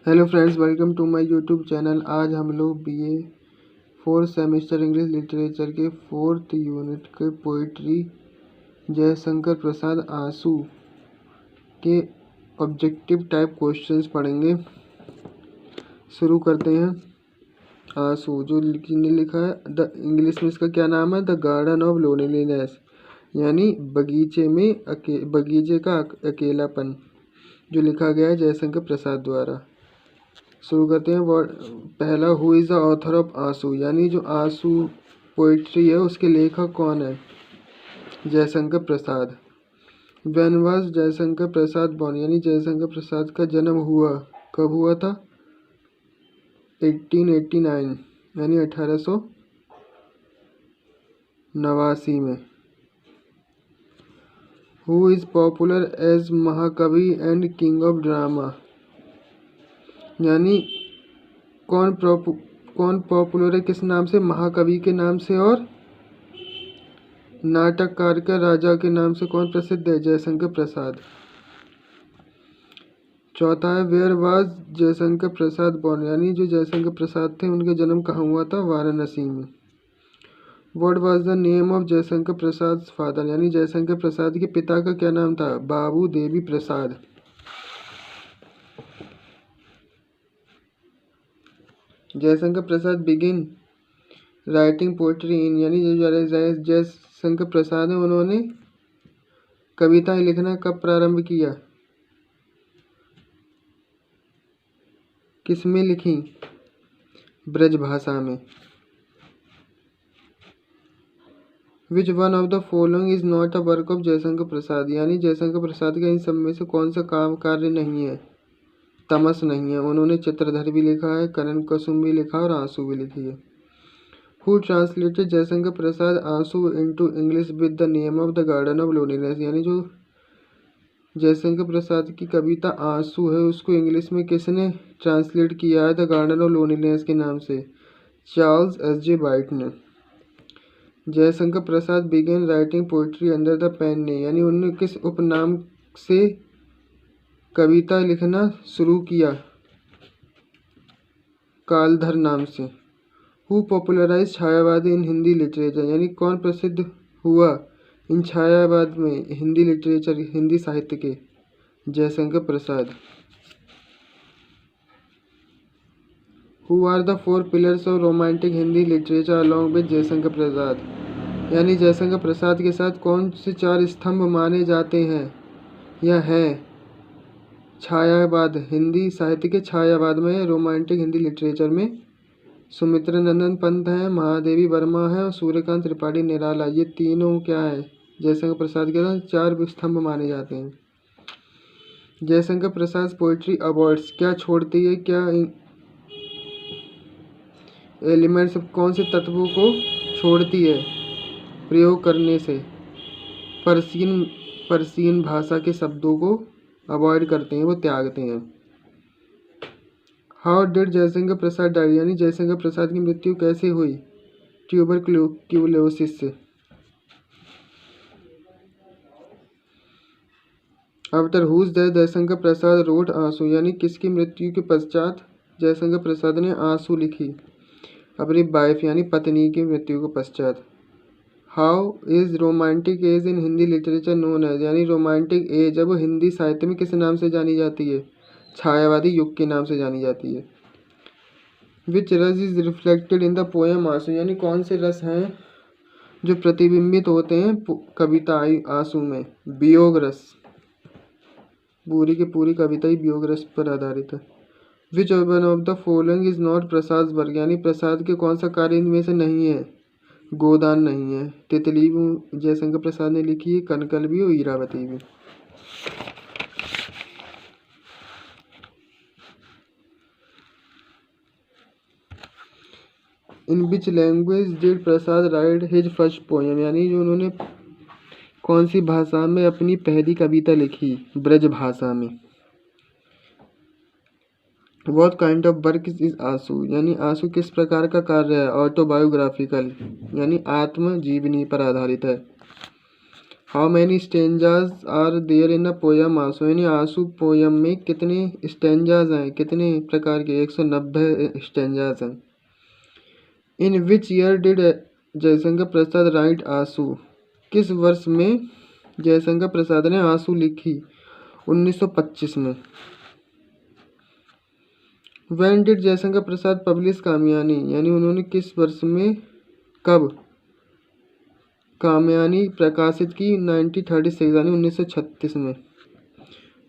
Hello friends, welcome to my YouTube channel. आज हम लोग बीए 4 सेमेस्टर इंग्लिश लिटरेचर के 4th यूनिट के पोइट्री जयशंकर प्रसाद आंसू के ऑब्जेक्टिव टाइप क्वेश्चंस पढ़ेंगे। शुरू करते हैं। आंसू जो लिखा है, द इंग्लिश में इसका क्या नाम है? द गार्डन ऑफ लोनलीनेस, यानी बगीचे का अकेलापन, जो लिखा गया है जयशंकर प्रसाद द्वारा। शुरू करते हैं। पहला, who is the author of आंसू, यानी जो आंसू पोइट्री है उसके लेखक कौन है? Jaishankar Prasad. When was Jaishankar Prasad born, यानी जयशंकर प्रसाद का जन्म हुआ, कब हुआ था? 1889, यानी 1889 में। हु इज़ पॉपुलर एज महाकवि एंड किंग ऑफ ड्रामा, यानी कौन पॉपुलर है किस नाम से? महाकवि के नाम से, और नाटककार के राजा के नाम से कौन प्रसिद्ध है? जयशंकर प्रसाद। चौथा है, where was Jaishankar Prasad born, यानी जो जयशंकर प्रसाद थे उनका जन्म कहाँ हुआ था? वाराणसी में। What was the name of Jaishankar Prasad father, यानी जयशंकर प्रसाद के पिता का क्या नाम था? बाबू Devi Prasad. Jaishankar Prasad begin writing poetry इन, यानी जो जयशंकर प्रसाद है उन्होंने कविताएं लिखना कब प्रारंभ किया? किसमें लिखी? ब्रज भाषा में। Which one of the following is not a work of Jaishankar Prasad, यानी जयशंकर प्रसाद का इन सब में से कौन सा कार्य नहीं है? तमस नहीं है। उन्होंने चित्रधर भी लिखा है, कनन कुसुम भी लिखा और आंसू भी लिखी है। हु ट्रांसलेटेड जयशंकर प्रसाद आंसू into English with the name of the garden of loneliness, यानी जो जयशंकर प्रसाद की कविता आंसू है उसको इंग्लिश में किसने ट्रांसलेट किया है? द गार्डन ऑफ लोनलीनेस के नाम से Charles S. J White. Jaishankar Prasad began writing poetry under the pen name, यानी उन्होंने किस उपनाम से कविता लिखना शुरू किया? कालधर नाम से। Who popularize Chhayavad in Hindi literature, यानी कौन प्रसिद्ध हुआ इन छायावाद में हिंदी लिटरेचर, हिंदी साहित्य के? Jaishankar Prasad. Who are the 4 pillars of romantic Hindi literature along with Jaishankar Prasad, यानी जयशंकर प्रसाद के साथ कौन से 4 स्तंभ माने जाते हैं या हैं छायावाद, हिंदी साहित्य के छायावाद में, रोमांटिक हिंदी लिटरेचर में? सुमित्रा नंदन पंत हैं, महादेवी वर्मा है और सूर्यकांत त्रिपाठी निराला। ये तीनों क्या है? जयशंकर प्रसाद के साथ 4 स्तंभ माने जाते हैं। जयशंकर प्रसाद पोइट्री अवार्ड्स क्या छोड़ती है? क्या एलिमेंट्स, कौन से तत्वों को छोड़ती है प्रयोग करने से? पर्शियन भाषा के शब्दों को अवॉइड करते हैं, वो त्यागते हैं। How did Jaishankar Prasad die, यानी जयशंकर प्रसाद की मृत्यु कैसे हुई? ट्यूबरक्लोसिस से। After whose death Jaishankar Prasad wrote Aansu, यानी किसकी मृत्यु के पश्चात जयशंकर प्रसाद ने आंसू लिखी? अपनी वाइफ यानी पत्नी की मृत्यु के पश्चात। How is romantic age in Hindi literature known as, यानी रोमांटिक एज अब हिंदी साहित्य में किस नाम से जानी जाती है? छायावादी युग के नाम से जानी जाती है। विच रस is reflected in the poem Aansu, यानी कौन से रस हैं जो प्रतिबिंबित होते हैं कविता आंसू में? वियोग रस। पूरी की पूरी कविता ही वियोग रस पर आधारित है। विच one of the following is not Prasad work, यानी प्रसाद के कौन सा कार्य इनमें से नहीं है? गोदान नहीं है। तितली भी जयशंकर प्रसाद ने लिखी है, कनकल भी और ईरावती भी। In which language did Prasad write his first poem, यानी जो उन्होंने कौन सी भाषा में अपनी पहली कविता लिखी? ब्रज भाषा में। What kind of work is आंसू, यानी आंसू किस प्रकार का कार्य है? ऑटोबायोग्राफिकल, यानी आत्मजीवनी पर आधारित है। How many stanzas are there in the poem Aansu, यानी आंसू पोयम में कितने स्टेंजाज हैं, कितने प्रकार के 190 स्टेंजाज हैं। In which year did Jaishankar Prasad write Aansu, किस वर्ष में जयशंकर प्रसाद ने आंसू लिखी? 1925 में। When did Jaishankar Prasad publish Kamayani, यानी उन्होंने किस वर्ष में कब कामयानी प्रकाशित की? 1936 यानी 1936 में।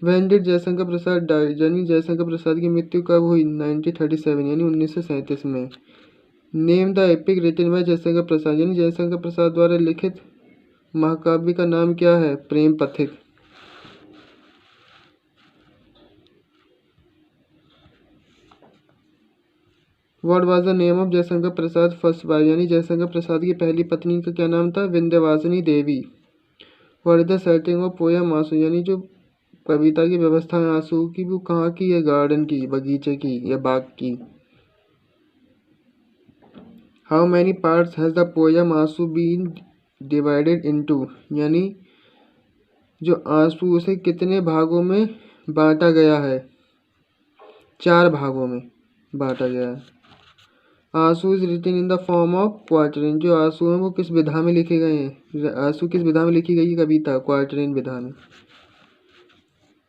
When did Jaishankar Prasad die, यानी जयशंकर प्रसाद की मृत्यु कब हुई? 1937 यानी 1937 में। Name the epic written by Jaishankar Prasad, यानी जयशंकर प्रसाद द्वारा लिखित महाकाव्य का नाम क्या है? प्रेम पथिक। What was the name of Jaishankar Prasad first wife, यानी जयशंकर प्रसाद की पहली पत्नी का क्या नाम था? Vindhyavasini Devi. What is the setting of poem Aansu, यानी जो कविता की व्यवस्था है आंसू की, वो कहाँ की है? गार्डन की, बगीचे की या बाग की। How many parts has the poem आंसू बीन डिवाइडेड इनटू, यानी जो आंसू उसे कितने भागों में बांटा गया है? 4 भागों में बांटा गया है। Aansu is written in the form of quatrain, जो आंसू हैं वो किस विधा में लिखे गए हैं? आंसू किस विधा में लिखी गई है कविता? क्वार्टरिन विधा में।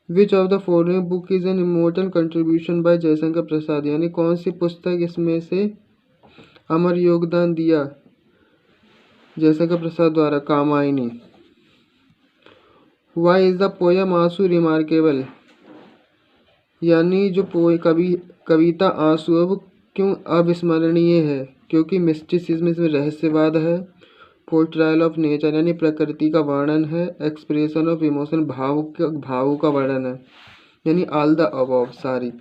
Which of the following book is an immortal contribution by Jaishankar Prasad, यानी कौन सी पुस्तक इसमें से अमर योगदान दिया जयशंकर प्रसाद द्वारा? Kamayani. Why is the poem Aansu remarkable, यानी जो कविता आंसू है वो क्यों अविस्मरणीय है? क्योंकि मिस्टिसिज्म, इसमें रहस्यवाद है। पोर्ट्रायल ऑफ नेचर, यानी प्रकृति का वर्णन है। एक्सप्रेशन ऑफ इमोशन, भावों का वर्णन है, यानी ऑल द अबव, सारी।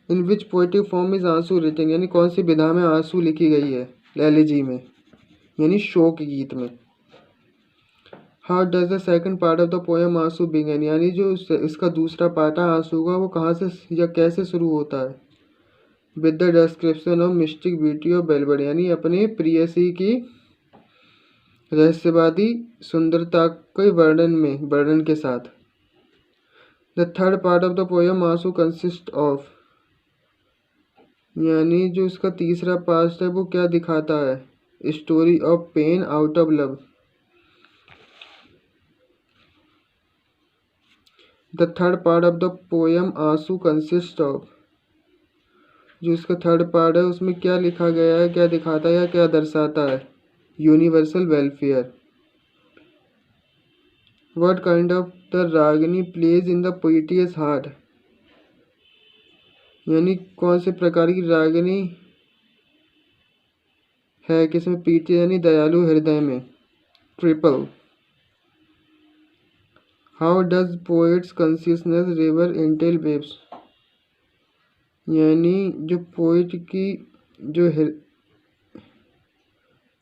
इन विच पोएटिक फॉर्म इज आंसू रिटन, यानी कौन सी विधा में आंसू लिखी गई है? एलिजी में, यानी शोक गीत में। How does the second part of the poem आंसू बिगिन, यानी जो इसका दूसरा पार्ट है आंसू का, वो कहाँ से या कैसे शुरू होता है? With the description of mystic beauty of bellbird, यानी अपने प्रियसी की रहस्यवादी सुंदरता के वर्णन के साथ। The third part of the poem Aansu consist of, यानी जो इसका तीसरा पार्ट है वो क्या दिखाता है? Story of pain out of love. The third part of the poem Aansu consist of, जो इसका थर्ड पार्ट है उसमें क्या लिखा गया है, क्या दिखाता है या क्या दर्शाता है? Universal welfare. What kind of the ragini plays in the piteous heart, यानी कौन से प्रकार की रागिनी है किसमें? पीटी, यानी दयालु हृदय में। Triple. How does poets consciousness river Intel waves, यानी जो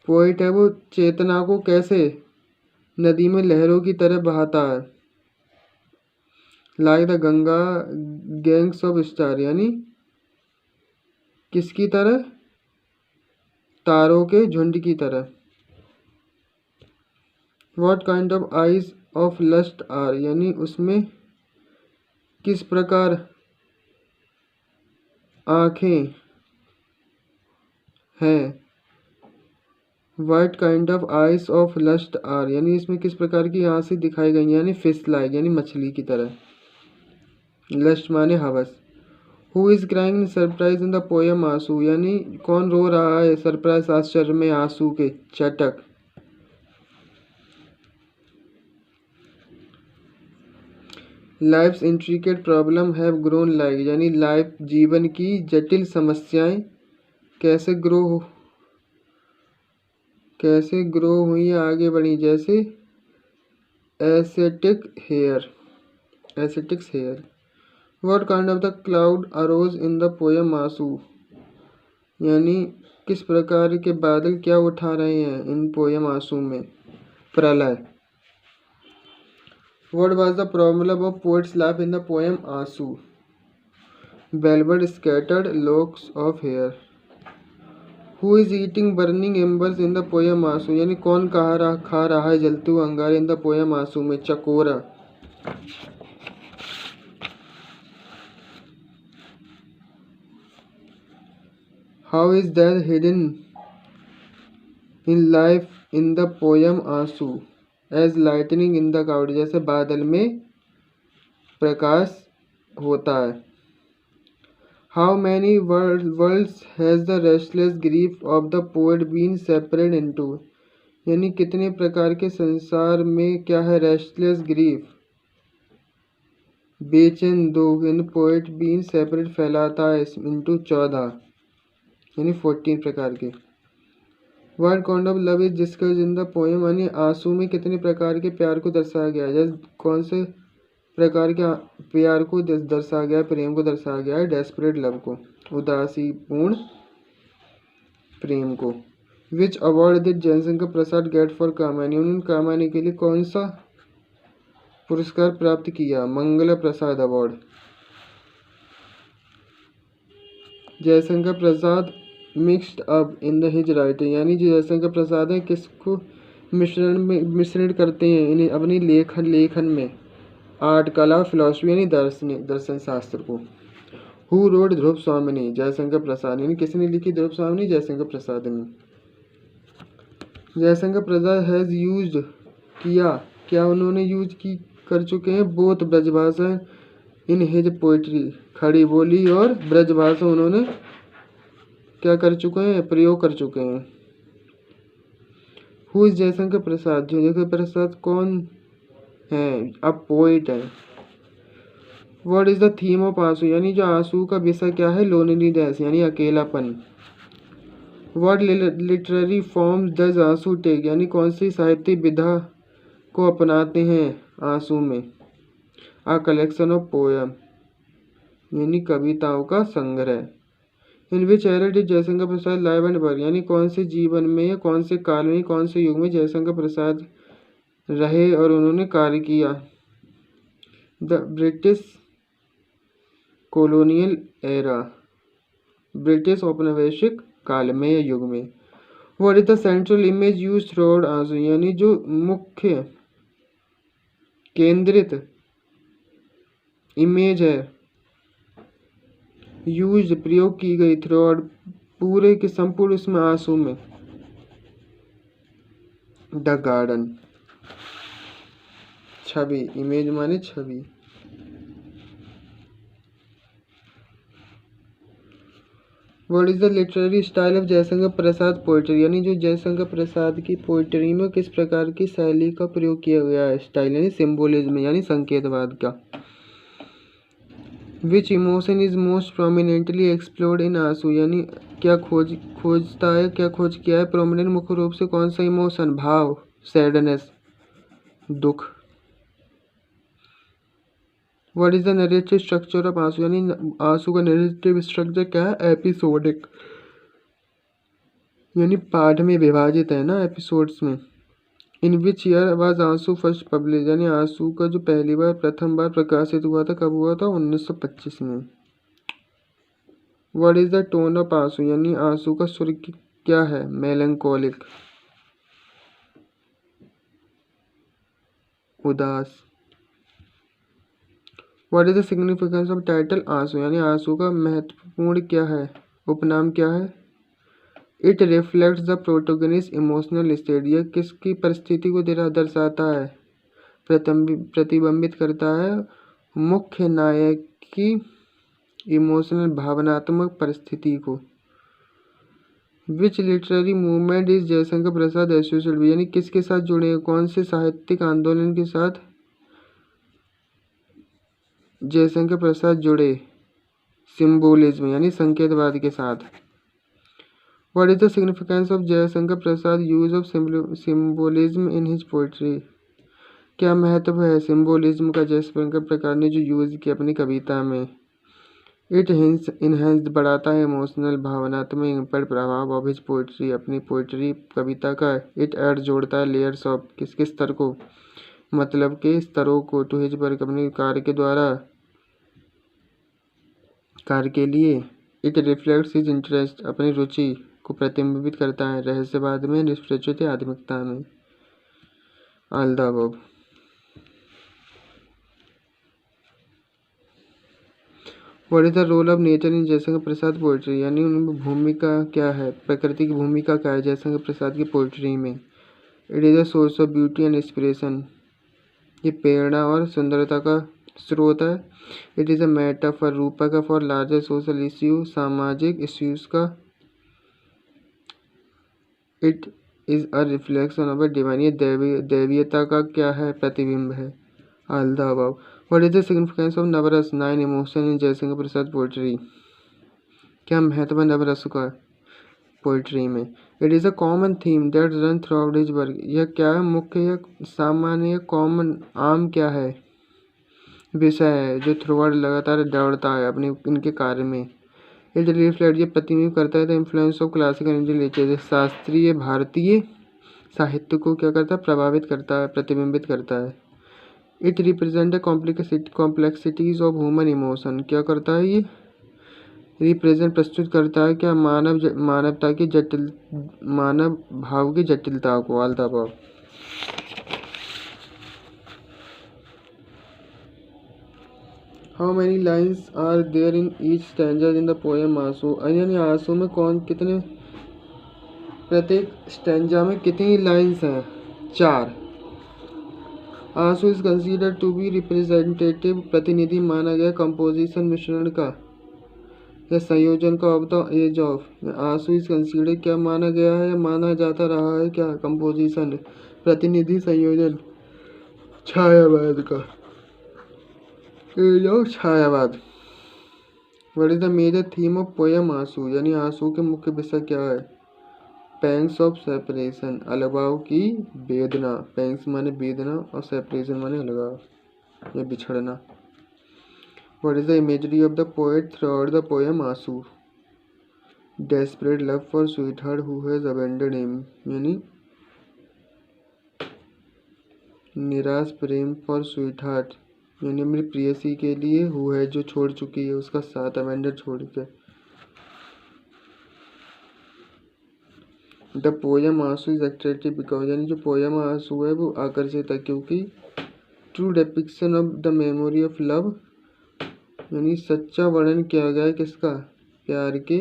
पोएट है वो चेतना को कैसे नदी में लहरों की तरह बहाता है? Like the Ganga gangs of star, यानी किसकी तरह? तारों के झुंड की तरह। What kind of eyes of lust are, यानी उसमें किस प्रकार आँखें हैं? What kind of eyes of lust are, यानी इसमें किस प्रकार की आंखें दिखाई गई, यानी फिश लाइक, यानी मछली की तरह। लस्ट माने हवस। Who is crying surprise in the poem Aansu, यानी कौन रो रहा है सरप्राइज आश्चर्य में आंसू के? चटक। Life's intricate problem have grown like, यानी लाइफ जीवन की जटिल समस्याएं कैसे ग्रो हुई, आगे बढ़ी, जैसे ascetics here. What kind of the cloud arose in the poem Aansu, यानी किस प्रकार के बादल क्या उठा रहे हैं इन पोएम आंसू में? प्रलय। What was the problem of poets life in the poem Aansu? Bellbird scattered locks of hair, who is eating burning embers in the poem Aansu, यानी कौन खा रहा है जलते हुए अंगारे इन द पोयम आंसू में, चकोरा। How is that hidden in life in the poem Aansu as lightning in the cloud, जैसे बादल में प्रकाश होता है। How many worlds has the restless grief of the poet been separate into, यानी कितने प्रकार के संसार में क्या है रेस्टलेस ग्रीफ, बेचैन दुख, इन पोएट बीन सेपरेट फैलाता है इनटू 14, यानी 14 प्रकार के। What kind of love is discussed in the poem, यानी आंसू में कितने प्रकार के प्यार को दर्शाया गया है, जैसे कौन से प्रकार के प्यार को दर्शाया गया है, प्रेम को दर्शाया गया है, डेस्परेट लव को, उदासीपूर्ण प्रेम को। Which award did Jaishankar Prasad get for Kamayani, उन्होंने कामायनी के लिए कौन सा पुरस्कार प्राप्त किया, Mangal Prasad award. Jaishankar Prasad mixed up in the his writing, यानी जो जयशंकर प्रसाद है किसको मिश्रण करते हैं इन्हें अपनी लेखन में, आर्ट, कला, फिलॉसफी यानी दर्शन शास्त्र को। हु रोड ध्रुव स्वामिनी, जयशंकर प्रसाद, यानी किसने लिखी ध्रुव स्वामिनी, जयशंकर प्रसाद ने। जयशंकर प्रसाद हैज़ यूज्ड किया, क्या उन्होंने यूज कर चुके हैं, both Brajbhasha in his poetry, खड़ी बोली और ब्रजभाषा उन्होंने क्या कर चुके हैं, प्रयोग कर चुके हैं। हु इज जयशंकर प्रसाद, जयशंकर प्रसाद कौन है, अब पोइट है। What is the theme of आंसू, यानी जो आंसू का विषय क्या है, लोनलीनेस यानी अकेलापन। व्हाट लिटरेरी फॉर्म डज आंसू टेक, यानी कौन सी साहित्य विधा को अपनाते हैं आंसू में, आ कलेक्शन ऑफ पोयम यानी कविताओं का संग्रह। In which era did Jaishankar Prasad live and work, यानी कौन से जीवन में या कौन से काल में कौन से युग में जयशंकर प्रसाद रहे और उन्होंने कार्य किया। The British colonial era, British औपनिवेशिक काल में या युग में। What is the central image use through आंसू, यानी जो मुख्य केंद्रित इमेज है यूज प्रयोग की गई थ्रू पूरे के संपूर्ण उसमें आंसू में, द गार्डन, छवि, इमेज माने छवि। What is the literary style of Jaishankar Prasad poetry, यानी जो जयशंकर प्रसाद की पोइट्री में किस प्रकार की शैली का प्रयोग किया गया है, स्टाइल यानी सिंबोलिज्म यानी संकेतवाद का। Which emotion is most prominently explored in Aansu, यानी क्या खोज किया है प्रोमिनेंट मुख्य रूप से कौन सा इमोशन, भाव, सैडनेस, दुख। What is the narrative structure of आंसू, यानी आंसू का नरेटिव स्ट्रक्चर क्या है, एपिसोडिक, यानी पाठ में विभाजित है ना एपिसोड्स में। इन विच ईयर वाज आंसू फर्स्ट पब्लिश, यानी आंसू का जो प्रथम बार प्रकाशित हुआ था कब हुआ था, 1925 में। What is the tone of आंसू, यानी आंसू का स्वर क्या है, मेलंकोलिक, उदास। What is the significance of title आंसू, यानी आंसू का महत्वपूर्ण क्या है, उपनाम क्या है। It reflects the protagonist emotional state, यह किसकी परिस्थिति को दर्शाता है, प्रतिबिंबित करता है मुख्य नायक की इमोशनल भावनात्मक परिस्थिति को। विच literary movement is Jaishankar Prasad associated, यानी किसके साथ जुड़े, कौन से साहित्यिक आंदोलन के साथ जयशंकर प्रसाद जुड़े, सिंबोलिज्म यानी संकेतवाद के साथ। What is the significance of Jaishankar Prasad use of symbolism in his poetry, क्या महत्व है सिंबोलिज्म का जयशंकर प्रसाद ने जो यूज किया अपनी कविता में। इट इनहेंस बढ़ाता है इमोशनल भावनात्मक इम्पैक्ट प्रभाव ऑफ हिज पोइट्री, अपनी पोइट्री कविता का। इट ऐड जोड़ता है लेयर्स ऑफ किस स्तर को, मतलब के स्तरों को, टू हिज वर्क अपने कार्य के द्वारा, कार्य के लिए। इट रिफ्लेक्ट्स हिज इंटरेस्ट अपनी रुचि को प्रतिबिंबित करता है? रहस्यवाद में, निष्प्रचुत या आध्यात्मिकता में? All the above. What is the role of nature in Jaishankar Prasad poetry, यानी उनमें भूमिका क्या है, प्रकृति की भूमिका क्या है जयशंकर प्रसाद की पोएट्री में? It is a source of beauty and inspiration, ये प्रेरणा और सुंदरता का स्रोत है। इट इज़ अ मेटाफर, रूपक है फॉर लार्जर सोशल इश्यू, सामाजिक इश्यूज का। It is a reflection of a divine, ये दैवीयता का क्या है, प्रतिबिंब है। All the above. What is the significance of navras 9 emotion in Jaishankar Prasad poetry, क्या महत्व है नवरस का पोएट्री में? It is a common theme that run throughout his work, यह क्या है, मुख्य या सामान्य, कॉमन आम क्या है, विषय है जो थ्रू आउट लगातार दौड़ता है अपने इनके कार्य में। इट रिफ्लेक्ट, ये प्रतिबिंबित करता है the influence of classical Indian literature, शास्त्रीय भारतीय साहित्य को क्या करता है, प्रभावित करता है, प्रतिबिंबित करता है। It represent the complexities of human emotion, क्या करता है ये, रिप्रेजेंट प्रस्तुत करता है क्या, मानवता की जटिल, मानव भाव की जटिलता को। All the above. How many lines are there in each stanza in the poem Aansu, यानी आंसू में कितने, प्रत्येक स्टैंजा में कितनी लाइन्स हैं, 4। Aansu is considered to be representative, प्रतिनिधि माना गया कंपोजिशन मिश्रण का या संयोजन का of the age of. Aansu is considered क्या माना गया है, माना जाता रहा है क्या, कंपोजिशन, प्रतिनिधि संयोजन, छायावाद का, age of Chhayavad. What is the major theme of poem Aansu, यानी आंसू के मुख्य विषय क्या है? पैंग्स ऑफ सेपरेशन, अलगाव की वेदना। पैंग्स माने वेदना और सेपरेशन माने अलगाव या बिछड़ना। What is the imagery of the poet throughout the poem Aansu? Desperate love for sweetheart who has abandon him, यानी निराश प्रेम फॉर स्वीट हार्ट, यानी मेरी प्रेयसी के लिए, हु है जो छोड़ चुकी है उसका साथ, अबेंडन छोड़ के। The poem Aansu is attractive because, यानी जो पोएम आंसू है वो आकर्षित है क्योंकि true depiction of the memory of love, यानी सच्चा वर्णन किया गया है किसका, प्यार के,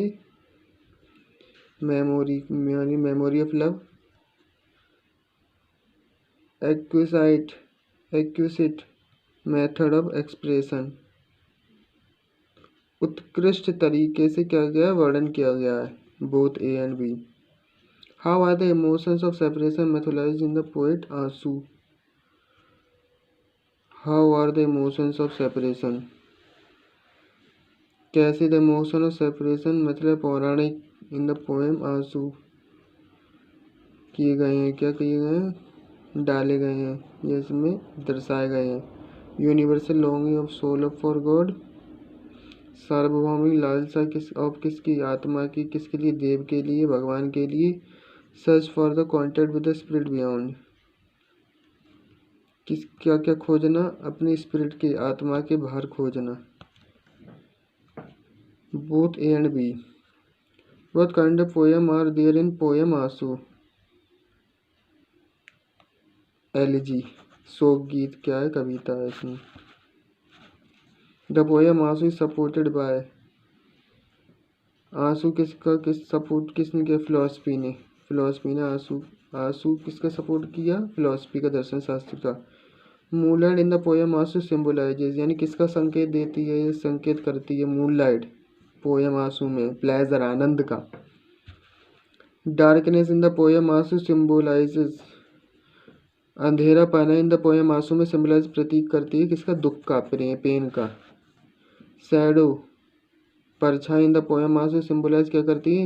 मेमोरी, यानी memory of love. Exquisite method of expression, उत्कृष्ट तरीके से क्या गया, वर्णन किया गया है। Both A and B. How are the emotions of separation mythologized in the poet Aansu? How are the emotions of separation, कैसे द इमोशन ऑफ सेपरेशन मतलब पौराणिक इन द पोएम आंसू किए गए हैं, क्या किए गए हैं, डाले गए हैं, ये इसमें दर्शाए गए हैं। Universal longing of soul of for God, सार्वभौमिक लालसा किसकी, आत्मा की, किसके लिए, देव के लिए, भगवान के लिए। Search for the contact with the spirit beyond, किस क्या क्या खोजना, अपने स्पिरिट के, आत्मा के बाहर खोजना। Both A and B. What kind of poem are there in poem Aansu? Elegy, शोक गीत, क्या है, कविता है इसमें। The poem Aansu is supported by, Aansu किस सपोर्ट किसने किया, फिलॉसफी ने आंसू किसका सपोर्ट किया, फिलॉसफी का, दर्शन शास्त्र का। मूनलाइट इन द पोएम आंसू सिंबलाइजेज, यानी किसका संकेत देती है, संकेत करती है मूनलाइट पोएम आंसू में, प्लेजर, आनंद का। डार्कनेस इन द पोएम आंसू सिंबलाइजेज, अंधेरा पाना इन द पोएम आंसू में सिंबलाइज, प्रतीक करती है किसका, दुख का, पेन का। शैडो, परछाई इन द पोएम आंसू सिंबलाइज क्या करती है,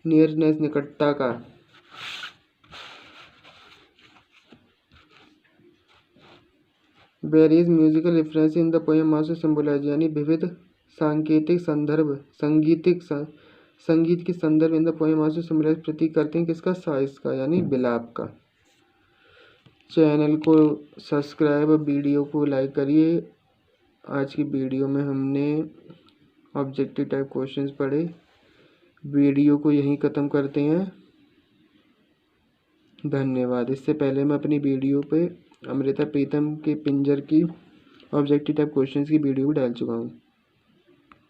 नियरनेस, निकटता का। Various musical reference in the poem आंसू सिंबलाइज, यानी विविध सांकेतिक संदर्भ, संगीत के संदर्भ इन द पोएम आंसू सिंबलाइज, प्रतीक करते हैं किसका, साइज का, यानी विलाप का। चैनल को सब्सक्राइब, वीडियो को लाइक करिए। आज की वीडियो में हमने ऑब्जेक्टिव टाइप क्वेश्चंस पढ़े। वीडियो को यहीं ख़त्म करते हैं। धन्यवाद। इससे पहले मैं अपनी वीडियो पे अमृता प्रीतम के पिंजर की ऑब्जेक्टिव टाइप क्वेश्चंस की वीडियो भी डाल चुका हूँ।